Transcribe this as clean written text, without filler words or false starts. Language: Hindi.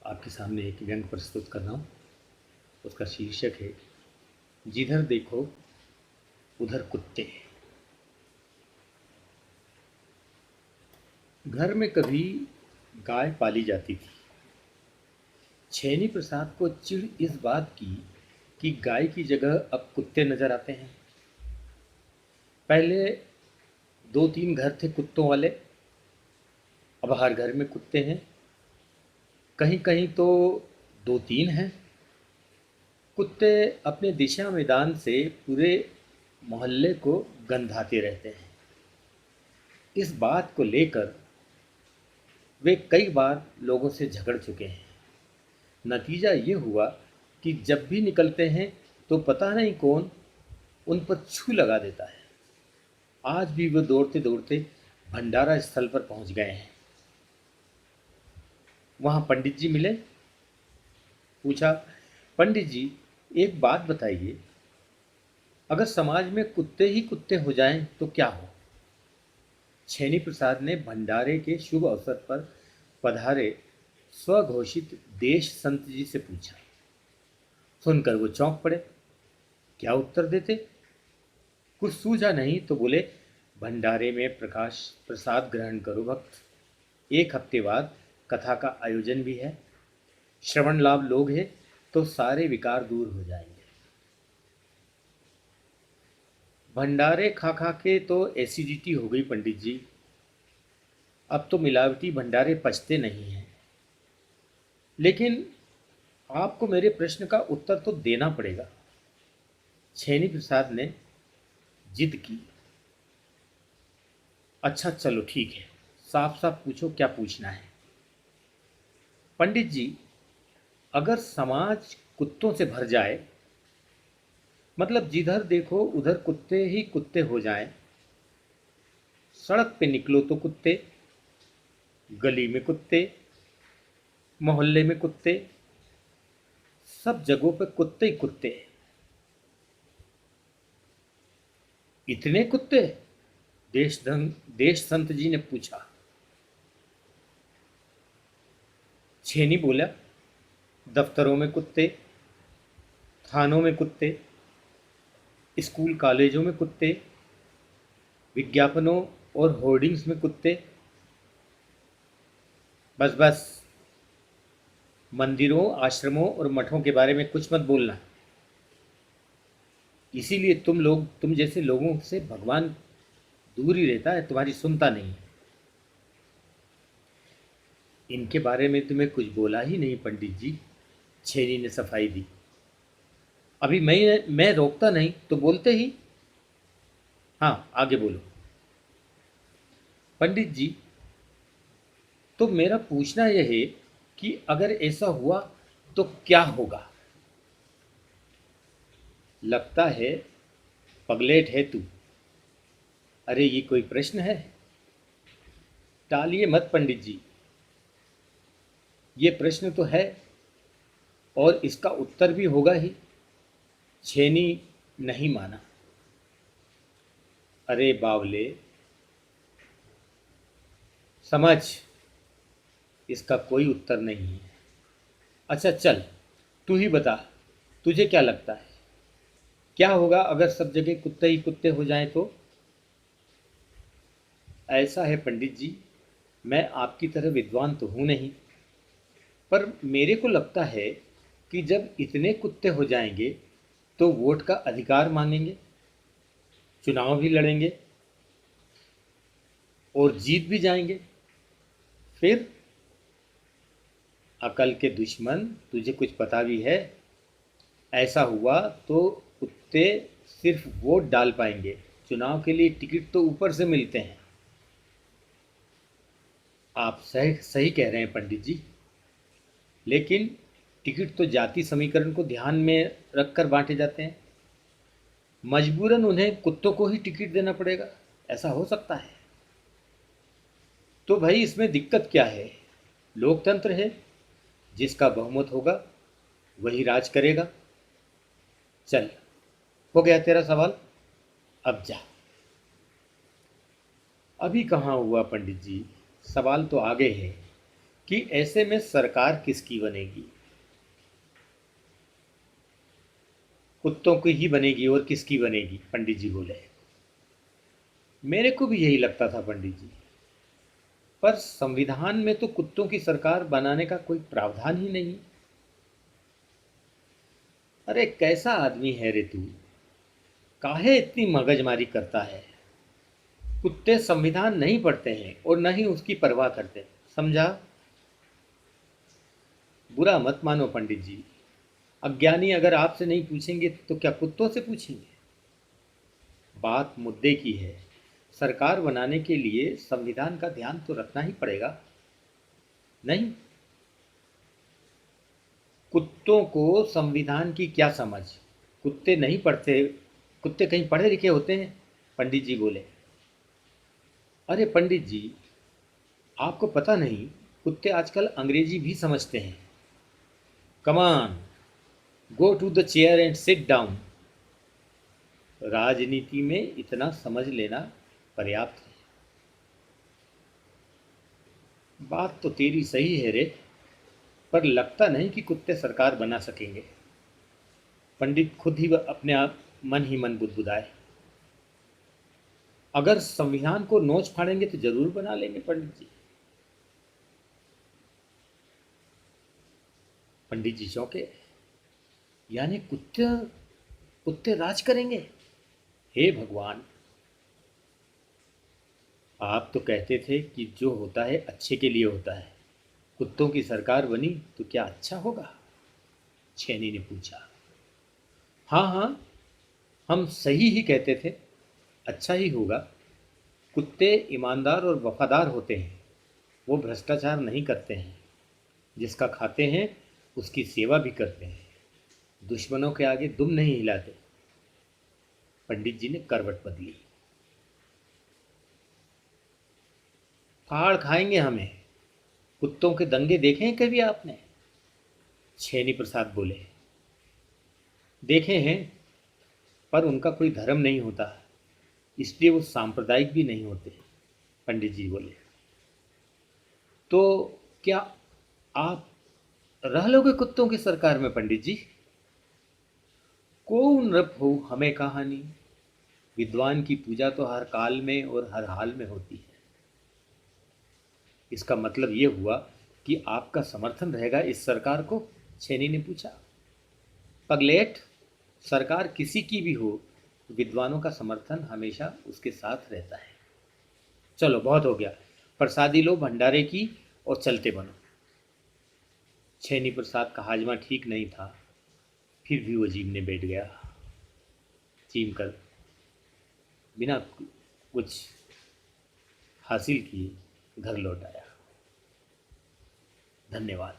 आपके सामने एक व्यंग प्रस्तुत कर रहा हूँ। उसका शीर्षक है जिधर देखो उधर कुत्ते। घर में कभी गाय पाली जाती थी। छेनी प्रसाद को चिढ़ इस बात की कि गाय की जगह अब कुत्ते नजर आते हैं। पहले दो तीन घर थे कुत्तों वाले, अब हर घर में कुत्ते हैं। कहीं कहीं तो दो तीन हैं। कुत्ते अपने दिशा मैदान से पूरे मोहल्ले को गंधाते रहते हैं। इस बात को लेकर वे कई बार लोगों से झगड़ चुके हैं। नतीजा ये हुआ कि जब भी निकलते हैं तो पता नहीं कौन उन पर छू लगा देता है। आज भी वो दौड़ते दौड़ते भंडारा स्थल पर पहुंच गए हैं। वहां पंडित जी मिले। पूछा, पंडित जी एक बात बताइए, अगर समाज में कुत्ते ही कुत्ते हो जाएं तो क्या हो? छेनी प्रसाद ने भंडारे के शुभ अवसर पर पधारे स्वघोषित देश संत जी से पूछा। सुनकर वो चौंक पड़े। क्या उत्तर देते? कुछ सूझा नहीं तो बोले, भंडारे में प्रकाश प्रसाद ग्रहण करो भक्त। एक हफ्ते बाद कथा का आयोजन भी है। श्रवण लाभ लोग हैं तो सारे विकार दूर हो जाएंगे। भंडारे खा खा के तो एसिडिटी हो गई पंडित जी। अब तो मिलावटी भंडारे पचते नहीं हैं। लेकिन आपको मेरे प्रश्न का उत्तर तो देना पड़ेगा। छेनी प्रसाद ने जिद की। अच्छा चलो ठीक है, साफ साफ पूछो क्या पूछना है। पंडित जी, अगर समाज कुत्तों से भर जाए, मतलब जिधर देखो उधर कुत्ते ही कुत्ते हो जाएं, सड़क पे निकलो तो कुत्ते, गली में कुत्ते, मोहल्ले में कुत्ते, सब जगहों पे कुत्ते ही कुत्ते। इतने कुत्ते? देश संत जी ने पूछा। छेनी बोला, दफ्तरों में कुत्ते, थानों में कुत्ते, स्कूल कॉलेजों में कुत्ते, विज्ञापनों और होर्डिंग्स में कुत्ते। बस बस, मंदिरों आश्रमों और मठों के बारे में कुछ मत बोलना। इसीलिए तुम जैसे लोगों से भगवान दूर ही रहता है, तुम्हारी सुनता नहीं। इनके बारे में तुम्हें कुछ बोला ही नहीं पंडित जी, छेनी ने सफाई दी। अभी मैं रोकता नहीं तो बोलते ही। हाँ आगे बोलो। पंडित जी, तो मेरा पूछना यह है कि अगर ऐसा हुआ तो क्या होगा? लगता है पगलेट है तू। अरे ये कोई प्रश्न है? टालिए मत पंडित जी, ये प्रश्न तो है और इसका उत्तर भी होगा ही। छेनी नहीं माना। अरे बावले, समझ, इसका कोई उत्तर नहीं है। अच्छा चल, तू ही बता, तुझे क्या लगता है क्या होगा अगर सब जगह कुत्ते ही कुत्ते हो जाएं तो? ऐसा है पंडित जी, मैं आपकी तरह विद्वान तो हूं नहीं, पर मेरे को लगता है कि जब इतने कुत्ते हो जाएंगे तो वोट का अधिकार मांगेंगे, चुनाव भी लड़ेंगे और जीत भी जाएंगे। फिर अकल के दुश्मन, तुझे कुछ पता भी है? ऐसा हुआ तो कुत्ते सिर्फ वोट डाल पाएंगे, चुनाव के लिए टिकट तो ऊपर से मिलते हैं। आप सही सही कह रहे हैं पंडित जी, लेकिन टिकट तो जाति समीकरण को ध्यान में रखकर बांटे जाते हैं। मजबूरन उन्हें कुत्तों को ही टिकट देना पड़ेगा, ऐसा हो सकता है। तो भाई इसमें दिक्कत क्या है? लोकतंत्र है, जिसका बहुमत होगा वही राज करेगा। चल, हो गया तेरा सवाल, अब जा। अभी कहाँ हुआ पंडित जी, सवाल तो आगे है। कि ऐसे में सरकार किसकी बनेगी? कुत्तों की ही बनेगी, और किसकी बनेगी? पंडित जी बोले। मेरे को भी यही लगता था पंडित जी, पर संविधान में तो कुत्तों की सरकार बनाने का कोई प्रावधान ही नहीं। अरे कैसा आदमी है रे तू, काहे इतनी मगजमारी करता है? कुत्ते संविधान नहीं पढ़ते हैं और न ही उसकी परवाह करते, समझा? बुरा मत मानो पंडित जी, अज्ञानी अगर आपसे नहीं पूछेंगे तो क्या कुत्तों से पूछेंगे? बात मुद्दे की है। सरकार बनाने के लिए संविधान का ध्यान तो रखना ही पड़ेगा। नहीं, कुत्तों को संविधान की क्या समझ? कुत्ते नहीं पढ़ते, कुत्ते कहीं पढ़े लिखे होते हैं? पंडित जी बोले। अरे पंडित जी, आपको पता नहीं, कुत्ते आजकल अंग्रेजी भी समझते हैं। Come on, go to the chair and sit down. राजनीति में इतना समझ लेना पर्याप्त है। बात तो तेरी सही है रे, पर लगता नहीं कि कुत्ते सरकार बना सकेंगे। पंडित खुद ही अपने आप मन ही मन बुदबुदाए। अगर संविधान को नोच फाड़ेंगे तो जरूर बना लेंगे पंडित जी। पंडित जी चौंके। यानी कुत्ते कुत्ते राज करेंगे? हे भगवान, आप तो कहते थे कि जो होता है अच्छे के लिए होता है। कुत्तों की सरकार बनी तो क्या अच्छा होगा? छेनी ने पूछा। हाँ हाँ, हम सही ही कहते थे, अच्छा ही होगा। कुत्ते ईमानदार और वफादार होते हैं, वो भ्रष्टाचार नहीं करते हैं, जिसका खाते हैं उसकी सेवा भी करते हैं, दुश्मनों के आगे दुम नहीं हिलाते। पंडित जी ने करवट बदली। फाड़ खाएंगे हमें। कुत्तों के दंगे देखे हैं कभी आपने? छेनी प्रसाद बोले। देखे हैं, पर उनका कोई धर्म नहीं होता, इसलिए वो सांप्रदायिक भी नहीं होते। पंडित जी बोले। तो क्या आप रह लोगे कुत्तों की सरकार में पंडित जी? को नृप हो हमें कहानी, विद्वान की पूजा तो हर काल में और हर हाल में होती है। इसका मतलब ये हुआ कि आपका समर्थन रहेगा इस सरकार को? छेनी ने पूछा। पगलेट, सरकार किसी की भी हो, विद्वानों का समर्थन हमेशा उसके साथ रहता है। चलो बहुत हो गया, प्रसादी लो भंडारे की और चलते बनो। छेनी प्रसाद का हाजमा ठीक नहीं था, फिर भी वो जीमने बैठ गया। चीम कर बिना कुछ हासिल किए घर लौट आया। धन्यवाद।